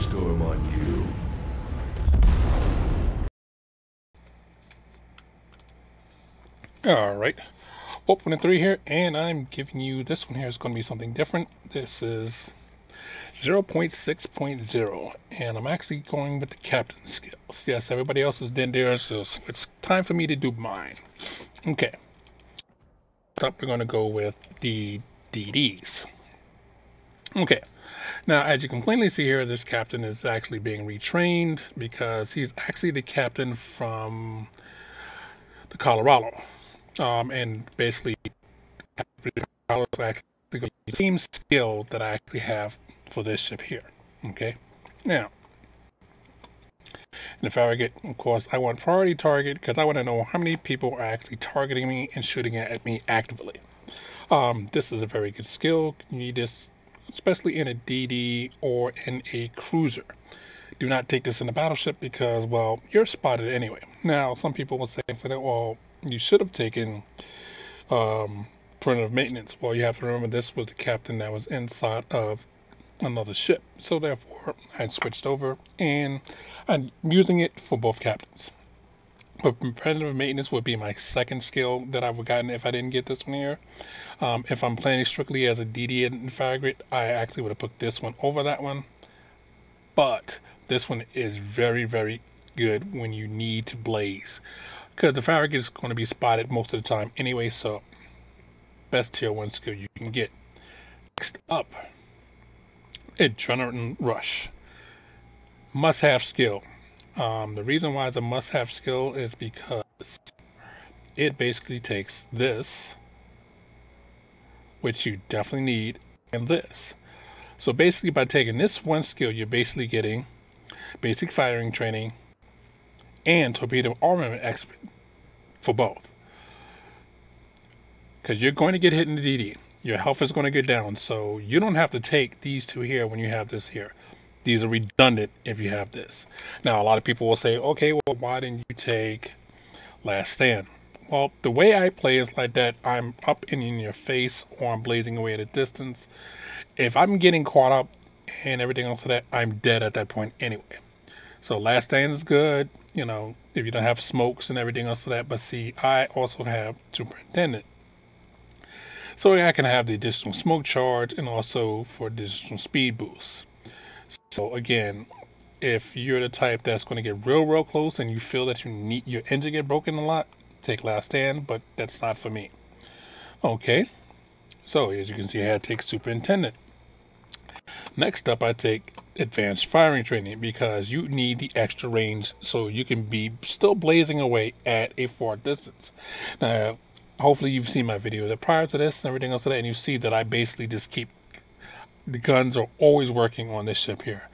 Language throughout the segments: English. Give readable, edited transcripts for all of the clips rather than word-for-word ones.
storm on you. Alright, opening 3 here, and I'm giving you this one here is going to be something different. This is 0.6.0, and I'm actually going with the captain skills. Yes, everybody else is in there, so it's time for me to do mine. Okay, up we're going to go with the DDs. Okay, now as you can plainly see here, this captain is actually being retrained because he's actually the captain from the Colorado. And basically, actually the same skill that I actually have for this ship here. Okay, now, and if I get, of course, I want priority target because I want to know how many people are actually targeting me and shooting at me actively. This is a very good skill. You need this, especially in a DD or in a cruiser. Do not take this in a battleship because, well, you're spotted anyway. Now, some people will say, well, you should have taken preventive maintenance. Well, you have to remember this was the captain that was inside of another ship. So therefore, I switched over and I'm using it for both captains. But preventive maintenance would be my second skill that I would have gotten if I didn't get this one here. If I'm playing strictly as a DD in Farragut, I actually would have put this one over that one. But this one is very, very good when you need to blaze, because the Farragut is going to be spotted most of the time anyway, so best tier 1 skill you can get. Next up, Adrenaline Rush. Must-have skill. The reason why it's a must-have skill is because it basically takes this, which you definitely need, and this. So basically by taking this one skill, you're basically getting basic firing training and torpedo armament expert for both. Because you're going to get hit in the DD. Your health is going to get down. So you don't have to take these two here when you have this here. These are redundant if you have this. Now a lot of people will say, okay, well, why didn't you take Last Stand? Well, the way I play is like that. I'm up in your face or I'm blazing away at a distance. If I'm getting caught up and everything else of that, I'm dead at that point anyway. So Last Stand is good, you know, if you don't have smokes and everything else of that. But see, I also have Superintendent. So I can have the additional smoke charge and also for additional speed boost. So again, if you're the type that's going to get real close and you feel that you need your engine get broken a lot, take Last Stand, but that's not for me. Okay, so as you can see, I had to take Superintendent. Next up, I take Advanced Firing Training because you need the extra range so you can be still blazing away at a far distance. Now, hopefully you've seen my video prior to this and everything else of that, and you see that I basically just keep, the guns are always working on this ship here.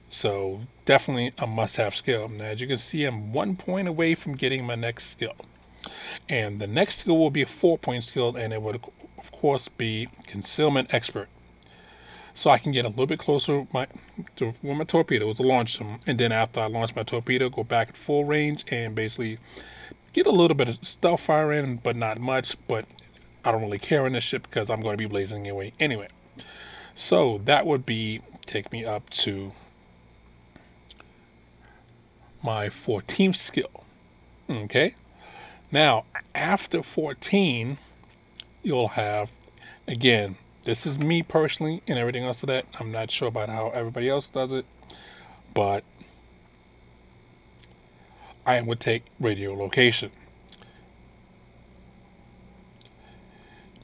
So definitely a must-have skill. Now, as you can see, I'm 1 point away from getting my next skill. And the next skill will be a 4-point skill, and it would, of course, be Concealment Expert. So I can get a little bit closer with my torpedoes to launch them. And then after I launch my torpedo, go back at full range and basically get a little bit of stealth fire in, but not much. But I don't really care on this ship because I'm going to be blazing away anyway. So that would be, take me up to my 14th skill. Okay. Now, after 14, you'll have, again, this is me personally and everything else of that. I'm not sure about how everybody else does it, but I would take radio location.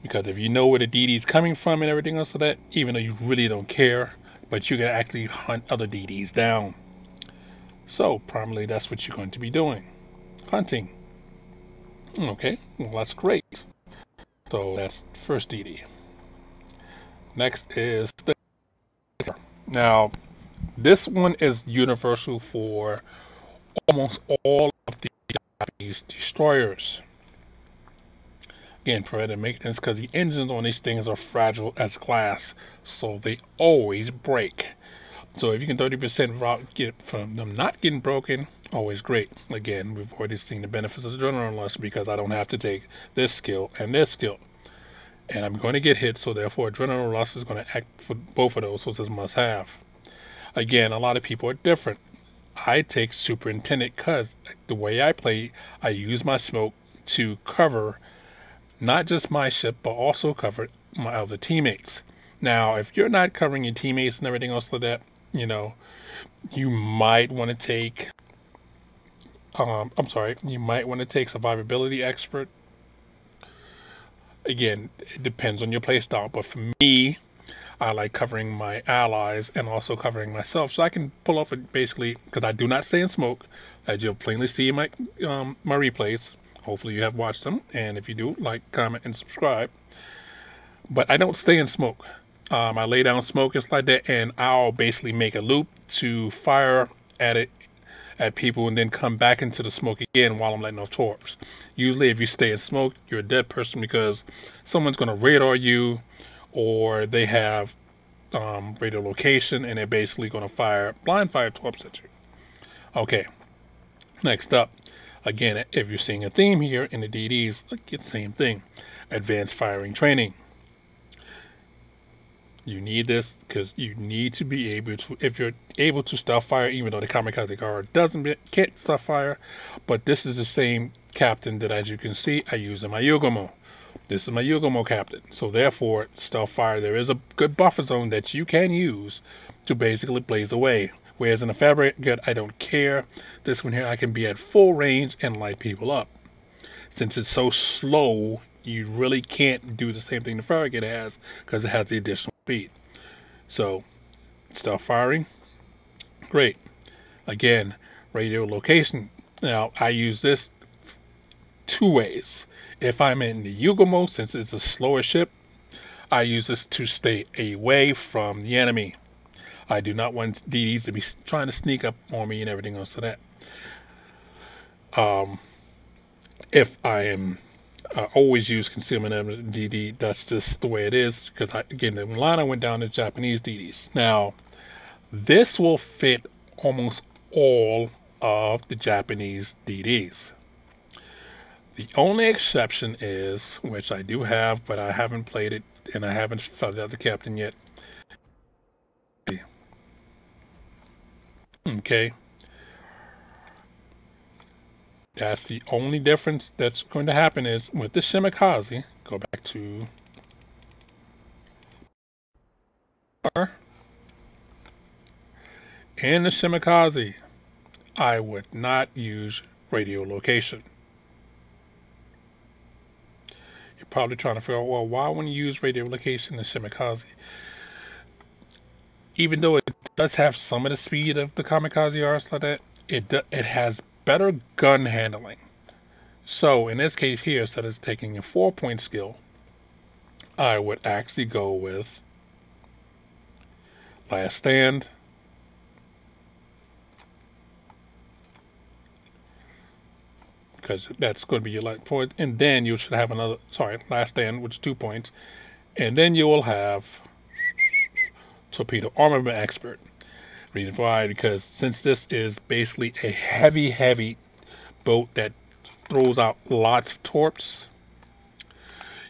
Because if you know where the DD is coming from and everything else of that, even though you really don't care, but you can actually hunt other DDs down. So, primarily that's what you're going to be doing. Hunting. Okay, well that's great. So that's the first DD. Next is the... Now, this one is universal for almost all of the Japanese destroyers. Again, preventive maintenance because the engines on these things are fragile as glass, so they always break. So if you can 30% route get from them not getting broken, always great. Again, we've already seen the benefits of adrenaline rush because I don't have to take this skill and this skill. And I'm going to get hit, so therefore adrenaline rush is going to act for both of those, so it's a must have. Again, a lot of people are different. I take superintendent because the way I play, I use my smoke to cover not just my ship, but also cover my other teammates. Now, if you're not covering your teammates and everything else like that, you know, you might want to take, you might want to take survivability expert. Again, it depends on your playstyle, but for me, I like covering my allies and also covering myself, so I can pull off it basically, because I do not stay in smoke, as you'll plainly see in my my replays. Hopefully you have watched them, and if you do, like, comment, and subscribe. But I don't stay in smoke. I lay down smoke just like that, and I'll basically make a loop to fire at people and then come back into the smoke again while I'm letting off torps. Usually if you stay in smoke, you're a dead person because someone's going to radar you, or they have radio location, and they're basically going to fire blind fire torps at you. Okay, next up, again, if you're seeing a theme here in the DDs, it's the same thing. Advanced firing training. You need this because you need to be able to, if you're able to stealth fire, even though the kamikaze card can't stealth fire, but this is the same captain that, as you can see, I use in my Yugomo. This is my Yugomo captain. So therefore, stealth fire, there is a good buffer zone that you can use to basically blaze away. Whereas in the fabric gut, I don't care. This one here, I can be at full range and light people up. Since it's so slow, you really can't do the same thing the Farragut has because it has the additional speed. So, stealth firing, great. Again, radio location. Now, I use this two ways. If I'm in the Yugomo, since it's a slower ship, I use this to stay away from the enemy. I do not want DDs to be trying to sneak up on me and everything else to that. If I am always use concealment DD, that's just the way it is, because again, the line I went down to Japanese DDs. Now, this will fit almost all of the Japanese DDs. The only exception is, which I do have, but I haven't played it and I haven't felt out the captain yet. Okay. That's the only difference that's going to happen is with the Shimakaze. Go back to in the Shimakaze, I would not use radio location. You're probably trying to figure out, well, why wouldn't you use radio location in the Shimakaze? Even though it does have some of the speed of the kamikaze arts like that, it has better gun handling. So in this case here, instead of taking a 4-point skill, I would actually go with Last Stand, because that's going to be your last point, and then you should have another, Last Stand, which is 2 points, and then you will have Torpedo Armament Expert. Reason why, because since this is basically a heavy boat that throws out lots of torps,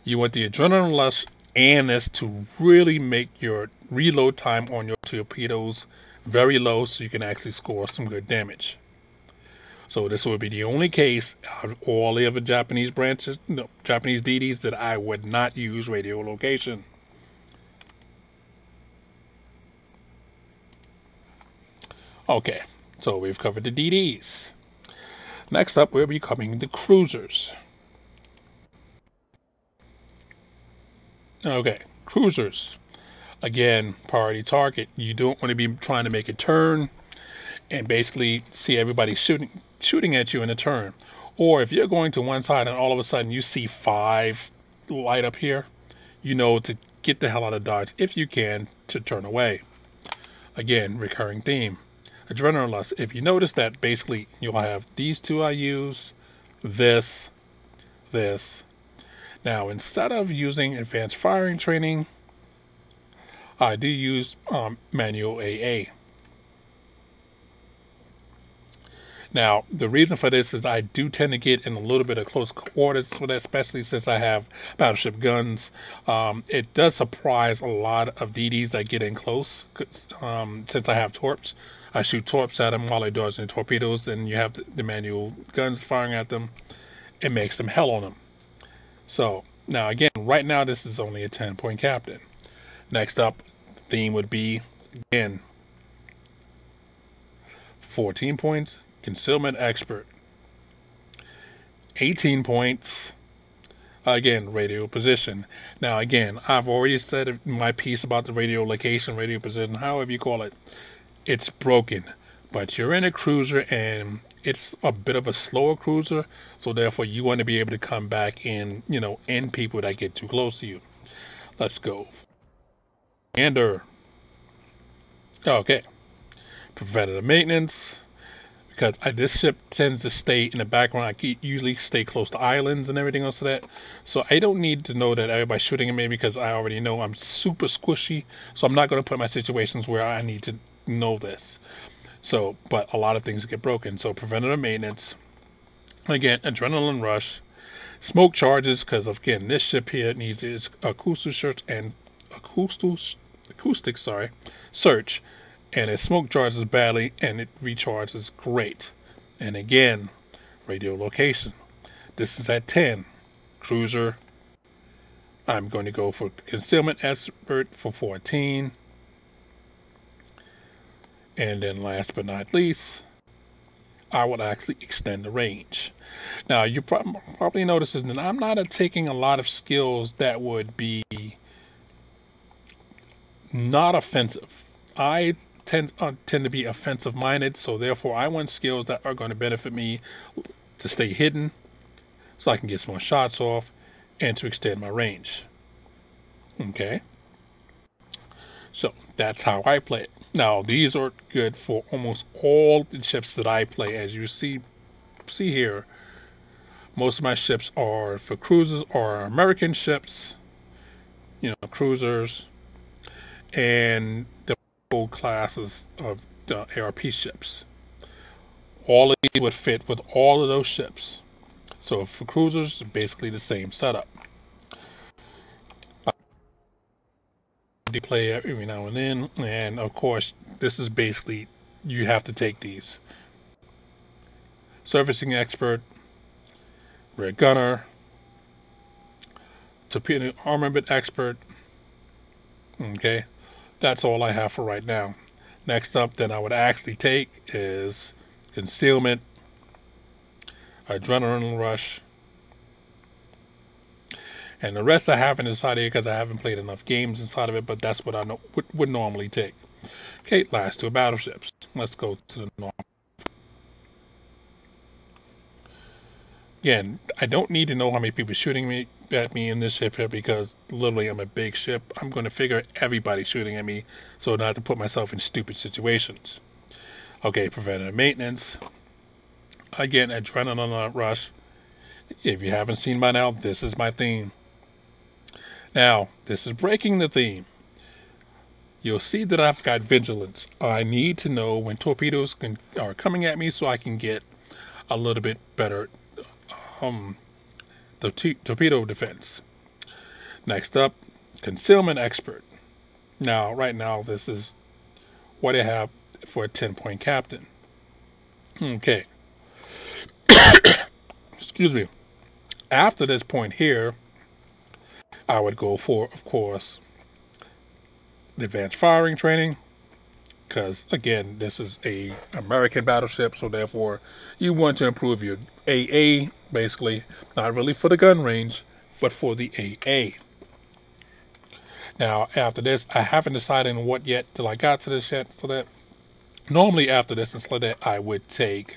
you want the Adrenaline Rush and this to really make your reload time on your torpedoes very low, so you can actually score some good damage. So this would be the only case out of all the other Japanese branches, Japanese DDs, that I would not use radio location. Okay, so we've covered the DDs. Next up, we'll be covering the cruisers. Okay, cruisers. Again, priority target. You don't want to be trying to make a turn and basically see everybody shooting at you in a turn. Or if you're going to one side and all of a sudden you see 5 light up here, you know to get the hell out of Dodge if you can, to turn away. Again, recurring theme. Adrenaline Rush. If you notice that basically you'll have these two I use, this. Now instead of using advanced firing training, I do use manual AA. Now, the reason for this is I do tend to get in a little bit of close quarters with that, especially since I have battleship guns. It does surprise a lot of DDs that get in close, since I have torps. I shoot torps at them while they're dodging torpedoes, and you have the manual guns firing at them. It makes them hell on them. So, now again, right now this is only a 10-point captain. Next up, the theme would be, again, 14 points, concealment expert. 18 points, again, radio position. Now again, I've already said my piece about the radio location, radio position, however you call it. It's broken, but you're in a cruiser and it's a bit of a slower cruiser, so therefore you want to be able to come back and, you know, end people that get too close to you. Let's go. Commander. Okay. Preventative maintenance. Because this ship tends to stay in the background. I usually stay close to islands and everything else to that. So I don't need to know that everybody's shooting at me, because I already know I'm super squishy. So I'm not going to put my situations where I need to know this. So, but a lot of things get broken. So preventative maintenance. Again, adrenaline rush. Smoke charges, because again, this ship here needs its acoustic search and acoustic search. And it smoke charges badly, and it recharges great. And again, radio location. This is at 10. Cruiser. I'm going to go for concealment expert for 14. And then last but not least, I would actually extend the range. Now, you probably noticed that I'm not taking a lot of skills that would be not offensive. I tend to be offensive minded, so therefore I want skills that are going to benefit me to stay hidden so I can get some more shots off and to extend my range. Okay, so that's how I play it. Now these are good for almost all the ships that I play. As you see here, most of my ships are for cruisers or American ships, you know, cruisers, and the classes of ARP ships. All of these would fit with all of those ships. So for cruisers, basically the same setup. I play every now and then, and of course this is basically, you have to take these. Servicing expert, rear gunner, torpedo armament expert. Okay, that's all I have for right now. Next up, then I would actually take is concealment, adrenaline rush, and the rest I haven't decided because I haven't played enough games inside of it, but that's what I would normally take. Okay, last two battleships. Let's go to the north. Again, I don't need to know how many people are shooting at me in this ship here, because literally I'm a big ship. I'm going to figure everybody's shooting at me, so not to put myself in stupid situations. Okay, preventative maintenance. Again, adrenaline rush. If you haven't seen by now, this is my theme. Now, this is breaking the theme. You'll see that I've got vigilance. I need to know when torpedoes are coming at me so I can get a little bit better the torpedo defense. Next up, concealment expert. Now, right now, this is what I have for a 10-point captain. Okay. Excuse me. After this point here, I would go for, of course, the advanced firing training, because again, this is a American battleship, so therefore you want to improve your AA, basically, not really for the gun range, but for the AA. Now, after this, I haven't decided on what yet till I got to this yet, so that normally after this, instead of that, I would take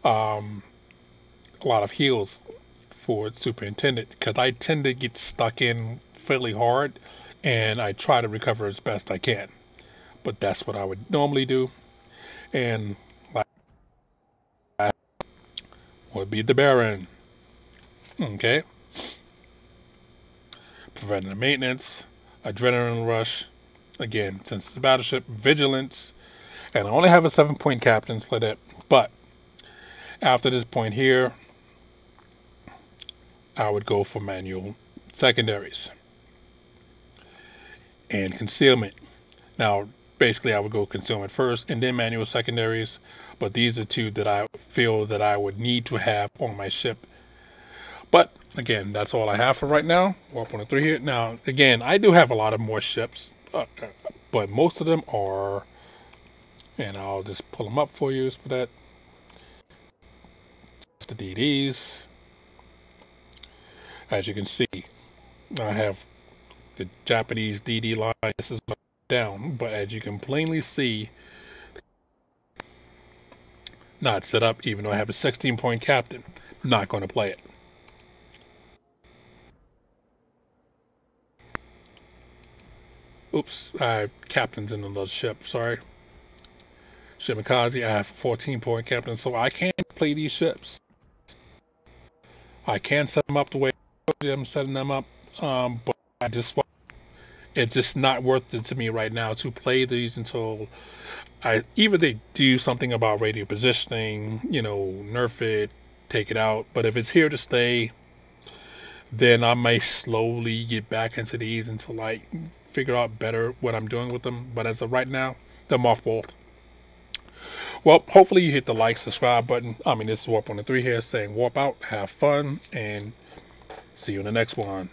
a lot of heals for superintendent, because I tend to get stuck in fairly hard, and I try to recover as best I can. But that's what I would normally do. And last would be the Baron. Okay. Preventative maintenance, adrenaline rush. Again, since it's a battleship, vigilance. And I only have a 7-point captain, so that. But After this point here, I would go for manual secondaries and concealment. Now, basically, I would go concealment first and then manual secondaries, but these are two that I feel that I would need to have on my ship. But again, that's all I have for right now. Warp 103 here. Now, again, I do have a lot of more ships, but most of them are, and I'll just pull them up for you for that. The DDs. As you can see, I have the Japanese DD line. This is down, but as you can plainly see, not set up, even though I have a 16-point captain. Not going to play it. Oops, I have captains in another ship, sorry. Shimikaze, I have a 14-point captain, so I can't play these ships. I can set them up the way I'm setting them up, but it's just not worth it to me right now to play these until either they do something about radio positioning, you know, nerf it, take it out. But if it's here to stay, then I may slowly get back into these until I figure out better what I'm doing with them. But as of right now, they're mothballed. Well, hopefully you hit the like, subscribe button. This is Warp 103 here saying warp out, have fun, and see you in the next one.